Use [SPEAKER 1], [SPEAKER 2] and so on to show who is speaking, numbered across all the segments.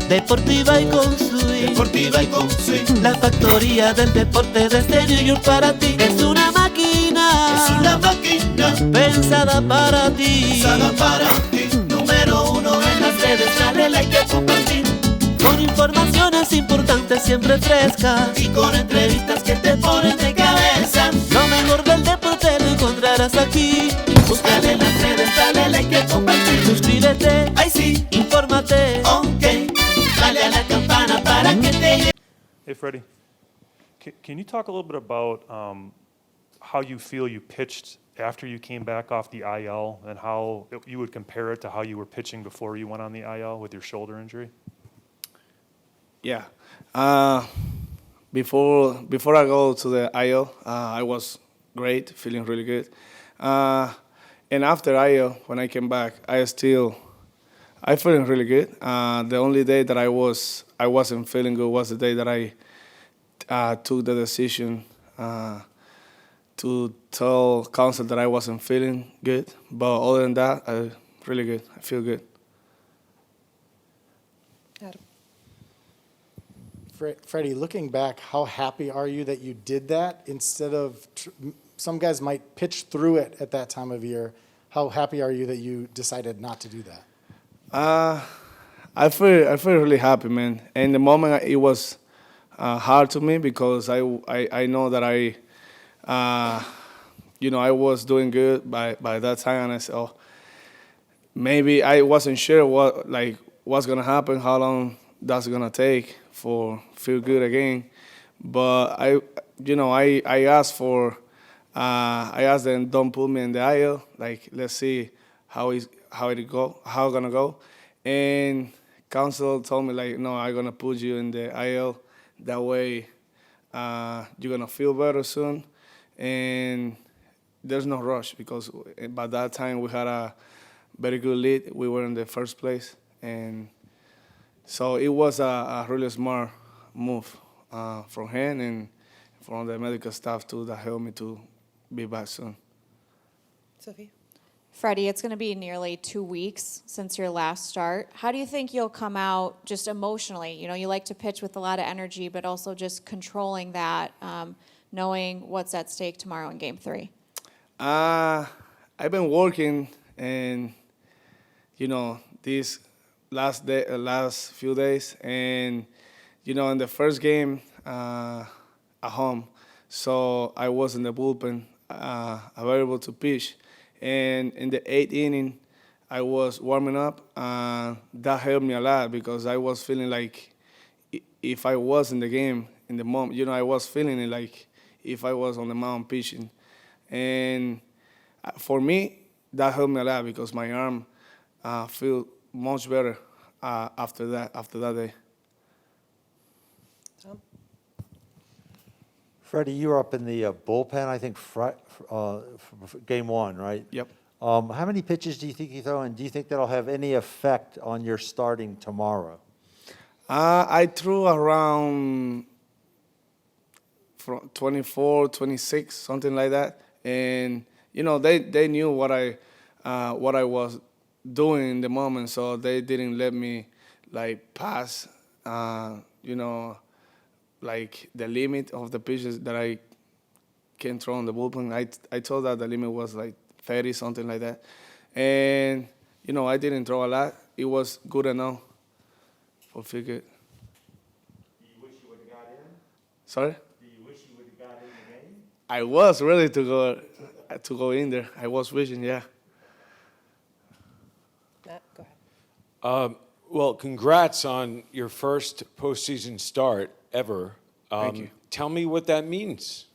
[SPEAKER 1] Deportiva y con swing.
[SPEAKER 2] Deportiva y con swing.
[SPEAKER 1] La factoría del deporte desde New York para ti. Es una máquina.
[SPEAKER 2] Es una máquina
[SPEAKER 1] Pensada para ti.
[SPEAKER 2] pensada para ti. Número uno en las redes, dale like y compartir.
[SPEAKER 1] Con informaciones importantes siempre frescas.
[SPEAKER 2] Y con entrevistas que te ponen de cabeza.
[SPEAKER 1] Lo mejor del deporte lo encontrarás aquí.
[SPEAKER 2] Búscale en las redes, dale like y compartir.
[SPEAKER 1] Suscríbete,
[SPEAKER 2] Ay sí,
[SPEAKER 1] infórmate.
[SPEAKER 2] ok. Dale a la campana para que te llegue.
[SPEAKER 3] Hey, Freddie, can you talk a little bit about how you feel you pitched after you came back off the IL and how you would compare it to how you were pitching before you went on the IL with your shoulder injury?
[SPEAKER 4] Yeah. Before I go to the IL, I was great, feeling really good. And after IL, when I came back, I feeling really good. The only day that I wasn't feeling good was the day that I took the decision to tell counsel that I wasn't feeling good. But other than that, I really good. I feel good.
[SPEAKER 5] Adam. Freddie, looking back, how happy are you that you did that instead of some guys might pitch through it at that time of year? How happy are you that you decided not to do that?
[SPEAKER 4] I feel really happy, man. In the moment, it was hard to me because I know that I was doing good by that time, and I said, oh, maybe I wasn't sure what's gonna happen, how long that's gonna take for feel good again. But I asked them, don't put me in the IL. Like, let's see how gonna go. And counsel told me, like, no, I'm gonna put you in the IL. That way, you're gonna feel better soon. And there's no rush because by that time we had a very good lead. We were in the first place, and so it was a really smart move from him and from the medical staff too that helped me to be back soon.
[SPEAKER 6] Sophie?
[SPEAKER 7] Freddie, it's going to be nearly 2 weeks since your last start. How do you think you'll come out just emotionally? You know, you like to pitch with a lot of energy, but also just controlling that, knowing what's at stake tomorrow in Game 3.
[SPEAKER 4] I've been working, and these last few days, and in the first game at home, so I was in the bullpen, available to pitch. And in the 8th inning, I was warming up. That helped me a lot because I was feeling like if I was in the game in the moment, I was feeling it like if I was on the mound pitching. And for me, that helped me a lot because my arm feel much better after that day.
[SPEAKER 6] Tom?
[SPEAKER 8] Freddie, you were up in the bullpen, I think, Game 1, right?
[SPEAKER 4] Yep.
[SPEAKER 8] How many pitches do you think you throw, and do you think that'll have any effect on your starting tomorrow?
[SPEAKER 4] I threw around 24, 26, something like that. And, they knew what I was doing in the moment, so they didn't let me, pass, like the limit of the pitches that I can throw on the bullpen. I told that the limit was like 30, something like that. And, I didn't throw a lot. It was good enough for feel good.
[SPEAKER 8] Do you wish you would have got in?
[SPEAKER 4] Sorry?
[SPEAKER 8] Do you wish you would have got in the game?
[SPEAKER 4] I was ready to go in there. I was wishing, yeah.
[SPEAKER 6] Matt, go ahead.
[SPEAKER 9] Well, congrats on your first postseason start ever.
[SPEAKER 4] Thank you.
[SPEAKER 9] Tell me what that means.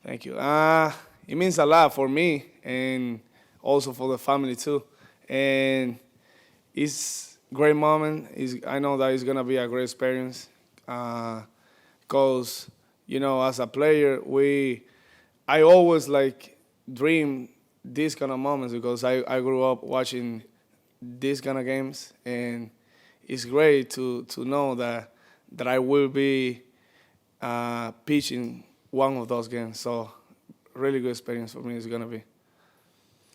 [SPEAKER 4] Thank you. It means a lot for me and also for the family too. And it's a great moment. I know that it's gonna be a great experience. Cause as a player, I always dream these kind of moments because I grew up watching these kind of games, and it's great to know that I will be pitching one of those games. So really good experience for me it's going to be.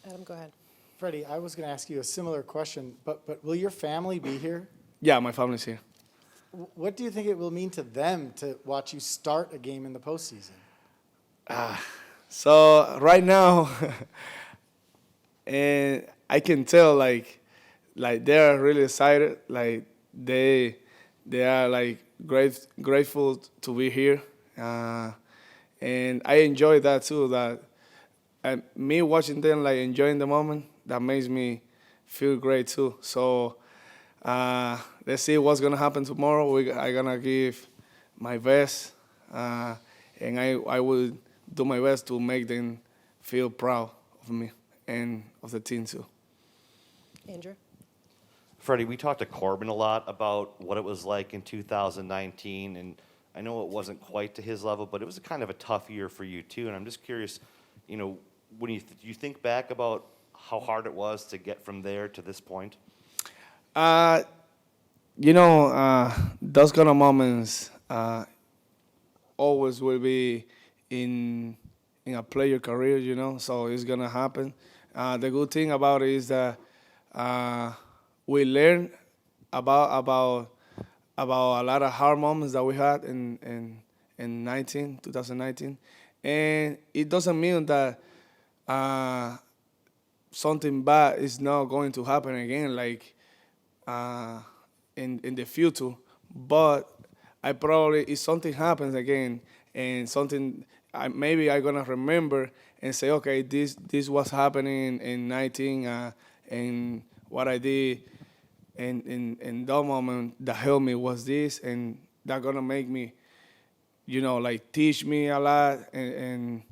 [SPEAKER 6] Adam, go ahead.
[SPEAKER 5] Freddie, I was going to ask you a similar question, but will your family be here?
[SPEAKER 4] Yeah, my family's here.
[SPEAKER 5] What do you think it will mean to them to watch you start a game in the postseason?
[SPEAKER 4] So right now, and I can tell like they're really excited. Like they are like grateful to be here, and I enjoy that too. That me watching them like enjoying the moment, that makes me feel great too. So let's see what's gonna happen tomorrow. I gonna give my best, and I will do my best to make them feel proud of me and of the team too.
[SPEAKER 6] Andrew?
[SPEAKER 10] Freddie, we talked to Corbin a lot about what it was like in 2019, and I know it wasn't quite to his level, but it was a kind of a tough year for you too. And I'm just curious, when you think back about how hard it was to get from there to this point?
[SPEAKER 4] Those kind of moments always will be in a player career, so it's gonna happen. The good thing about it is that we learn about a lot of hard moments that we had in 2019, and it doesn't mean that something bad is not going to happen again, like in the future. But I probably, if something happens again and something, maybe I'm gonna remember and say, okay, this was happening in 19, and what I did in that moment that helped me was this, and that gonna make me, like teach me a lot, and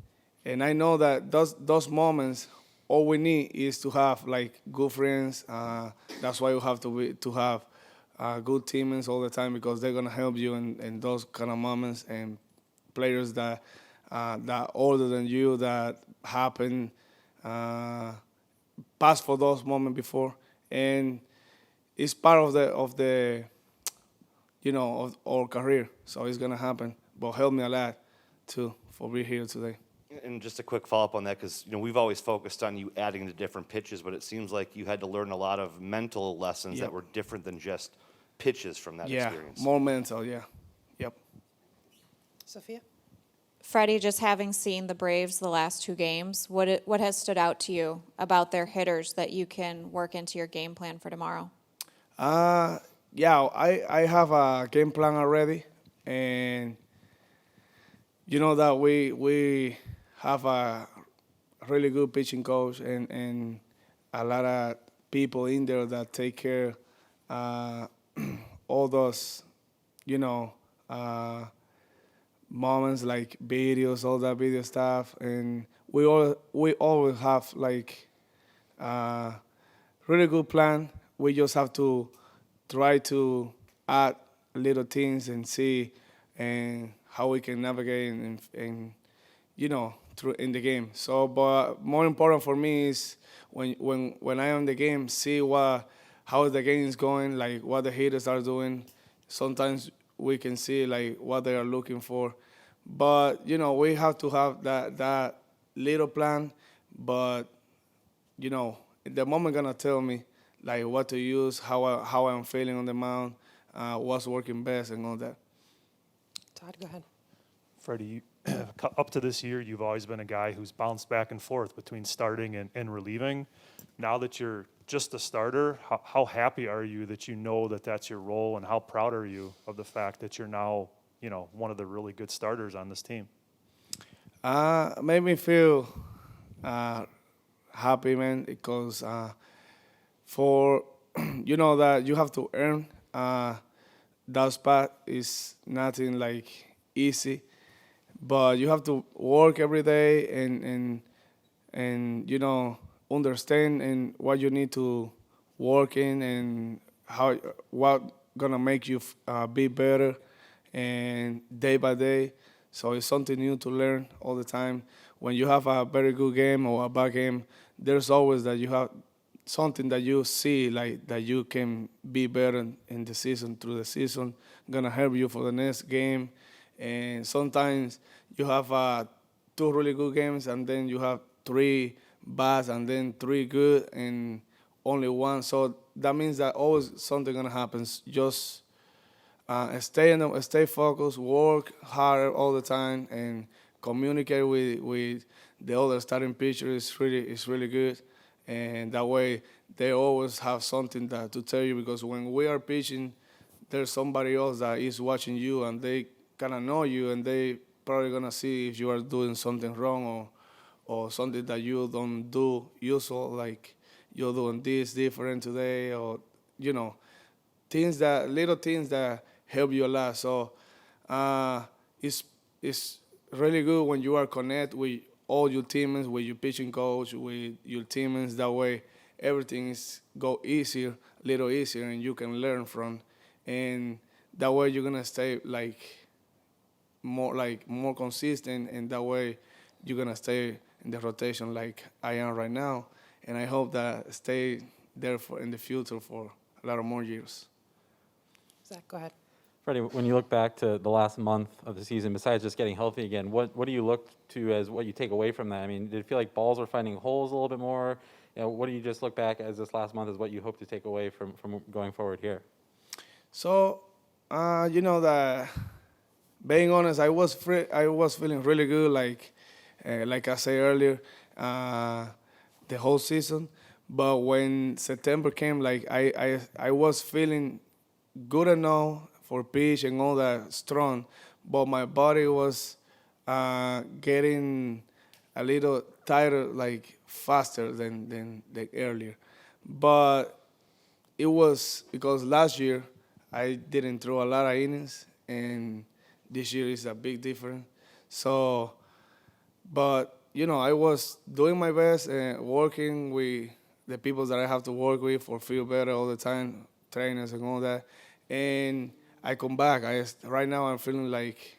[SPEAKER 4] I know that those moments, all we need is to have like good friends. That's why you have to have good teammates all the time, because they're gonna help you in those kind of moments, and players that older than you that happen pass for those moments before, and it's part of the of our career, so it's gonna happen. But help me a lot too for being here today.
[SPEAKER 10] And just a quick follow-up on that, because we've always focused on you adding the different pitches, but it seems like you had to learn a lot of mental lessons that were different than just pitches from that experience.
[SPEAKER 4] More mental, yeah. Yep.
[SPEAKER 6] Sophia?
[SPEAKER 7] Freddie, just having seen the Braves the last two games, what has stood out to you about their hitters that you can work into your game plan for tomorrow?
[SPEAKER 4] I have a game plan already, and you know that we have a really good pitching coach and a lot of people in there that take care all those moments, like videos, all that video stuff, and we always have like really good plan. We just have to try to add little things and see and how we can navigate and through in the game. So, but more important for me is when I am in the game, see how the game is going, like what the hitters are doing. Sometimes we can see like what they are looking for, but we have to have that little plan. But the moment gonna tell me like what to use, how I'm feeling on the mound, what's working best, and all that.
[SPEAKER 6] Todd, go ahead.
[SPEAKER 3] Freddie, up to this year, you've always been a guy who's bounced back and forth between starting and relieving. Now that you're just a starter, how happy are you that that's your role, and how proud are you of the fact that you're now, one of the really good starters on this team?
[SPEAKER 4] Made me feel happy, man, because for that you have to earn that spot is nothing like easy, but you have to work every day and understand and what you need to work in and what gonna make you be better and day by day. So it's something new to learn all the time. When you have a very good game or a bad game, there's always that you have something that you see like that you can be better in the season, through the season, gonna help you for the next game. And sometimes you have 2 really good games, and then you have 3 bad, and then 3 good, and only 1. So that means that always something gonna happen. Just stay focused, work hard all the time, and communicate with the other starting pitcher is really good. And that way, they always have something to tell you, because when we are pitching, there's somebody else that is watching you, and they kind of know you, and they probably gonna see if you are doing something wrong or something that you don't do usual, like you're doing this different today, or little things that help you a lot. So it's really good when you are connect with all your teammates, with your pitching coach, with your teammates. That way, everything go little easier, and you can learn from. And that way, you're gonna stay more consistent, and that way, you're gonna stay in the rotation like I am right now. And I hope that stay there in the future for a lot of more years.
[SPEAKER 6] Zach, go ahead.
[SPEAKER 11] Freddie, when you look back to the last month of the season, besides just getting healthy again, what do you look to as what you take away from that? I mean, did it feel like balls were finding holes a little bit more? What do you just look back as this last month as what you hope to take away from going forward here?
[SPEAKER 4] So, that being honest, I was feeling really good, like I said earlier, the whole season. But when September came, I was feeling good enough for pitch and all that strong, but my body was getting a little tighter, faster than earlier. But it was because last year I didn't throw a lot of innings, and this year is a big difference. So, but I was doing my best and working with the people that I have to work with for feel better all the time, trainers and all that. And I come back. Right now I'm feeling like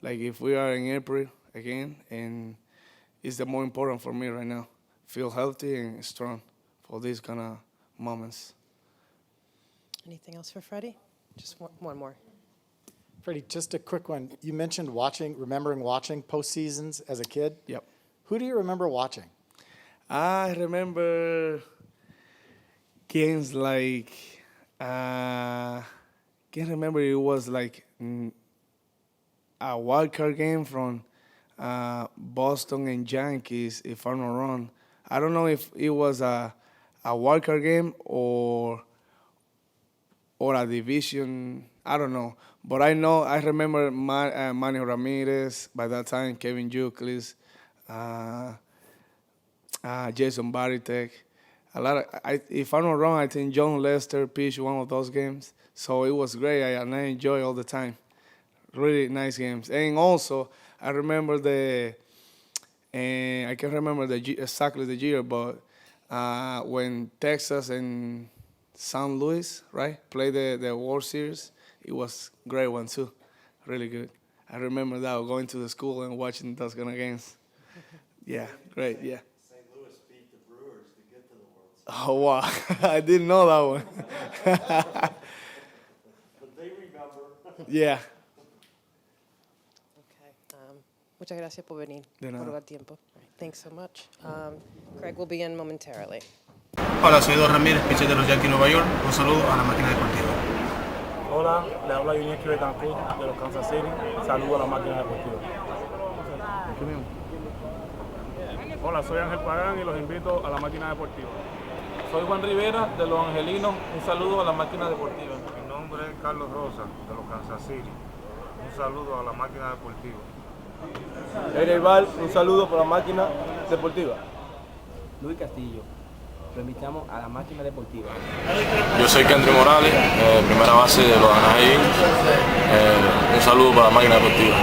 [SPEAKER 4] if we are in April again, and it's the more important for me right now. Feel healthy and strong for these kind of moments.
[SPEAKER 6] Anything else for Freddie? Just one more.
[SPEAKER 5] Freddie, just a quick one. You mentioned remembering watching postseasons as a kid.
[SPEAKER 4] Yep.
[SPEAKER 5] Who do you remember watching?
[SPEAKER 4] I remember games like, can't remember, it was like a wild card game from Boston and Yankees, if I'm not wrong. I don't know if it was a wild card game or a division, I don't know. But I remember Manny Ramirez, by that time, Kevin Youkilis, Jason Varitek. If I'm not wrong, I think John Lester pitched one of those games. So it was great, and I enjoy all the time. Really nice games. And also, I remember I can't remember exactly the year, but when Texas and St. Louis, right, played the World Series, it was a great one too. Really good. I remember that, going to the school and watching those kind of games. Yeah, great, yeah.
[SPEAKER 8] St. Louis beat the Brewers to get to the World Series.
[SPEAKER 4] Oh, wow. I didn't know that one.
[SPEAKER 8] But they remember.
[SPEAKER 4] Yeah.
[SPEAKER 6] Okay. Muchas gracias por venir.
[SPEAKER 4] De nada.
[SPEAKER 6] Por el tiempo. Thanks so much. Craig will begin momentarily.
[SPEAKER 12] Hola, soy Don Ramírez, pitcher de los Yankees de Nueva York. Un saludo a la máquina deportiva.
[SPEAKER 13] Hola, le habla Iñaki Betancourt de los Kansas City. Saludo a la máquina deportiva. Hola, soy Ángel Pagán y los invito a la máquina deportiva. Soy Juan Rivera de los Angelinos. Un saludo a la máquina deportiva.
[SPEAKER 14] Mi nombre es Carlos Rosa de los Kansas City. Un saludo a la máquina deportiva.
[SPEAKER 13] Ereval, un saludo para la máquina deportiva.
[SPEAKER 15] Luis Castillo. Lo invitamos a la máquina deportiva.
[SPEAKER 16] Yo soy Kendry Morales, primera base de los Analisis. Un saludo para la máquina deportiva.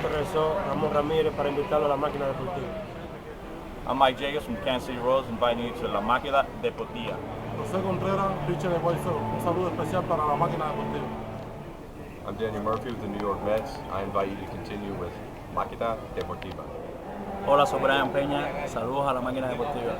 [SPEAKER 13] Regresó Ramón Ramírez para invitarlo a la máquina deportiva.
[SPEAKER 17] I'm Mike Jacobs from Kansas City Royals, inviting you to la máquina deportiva.
[SPEAKER 13] José Contreras, pitcher de White Sox. Un saludo especial para la máquina deportiva.
[SPEAKER 18] I'm Daniel Murphy with the New York Mets. I invite you to continue with Máquina Deportiva.
[SPEAKER 15] Hola, soy Brian Peña. Saludos a la máquina deportiva.